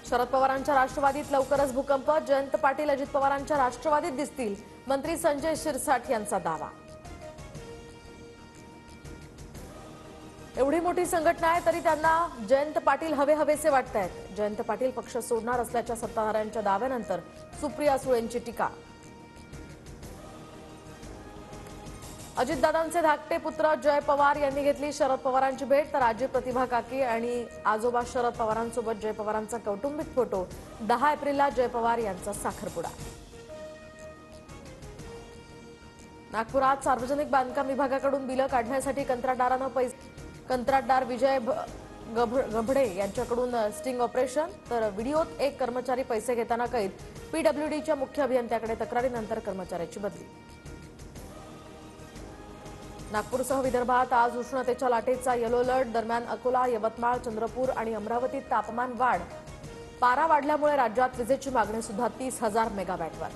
शरद पवारांच्या राष्ट्रवादीत लवकरच भूकंप, जयंत पाटील अजित पवारांच्या राष्ट्रवादीत दिसतील, मंत्री संजय शिरसाट यांचा दावा। एवढी मोठी संघटना आहे तरी त्यांना जयंत पाटील हवेहवेसे वाटतायत। जयंत पाटील पक्ष सोडणार असल्याच्या सत्ताधाऱ्यांच्या दाव्यानंतर सुप्रिया सुळेंची टीका। अजितदादांचे धाकटे पुत्र जय पवार यांनी घेतली शरद पवारांची भेट, तर आजी प्रतिभा काकी आणि आजोबा शरद पवारांसोबत जय पवारांचा कौटुंबिक फोटो। 10 एप्रिलला जय पवार यांचा साखरपुडा। नागपुरात सार्वजनिक बांधकाम विभागाकडून बिलं काढण्यासाठी कंत्राटदार विजय गभडे यांच्याकडून स्टिंग ऑपरेशन, तर व्हिडिओत एक कर्मचारी पैसे घेताना कैद। पीडब्ल्यूडीच्या मुख्य अभियंत्याकडे तक्रारीनंतर कर्मचाऱ्याची बदली। नागपूरसह विदर्भात आज उष्णतेच्या लाटेचा येलो अलर्ट। दरम्यान अकोला, यवतमाळ, चंद्रपूर आणि अमरावतीत तापमान वाढ। पारा वाढल्यामुळे राज्यात विजेची मागणी सुद्धा 30,000 मेगावॅटवर।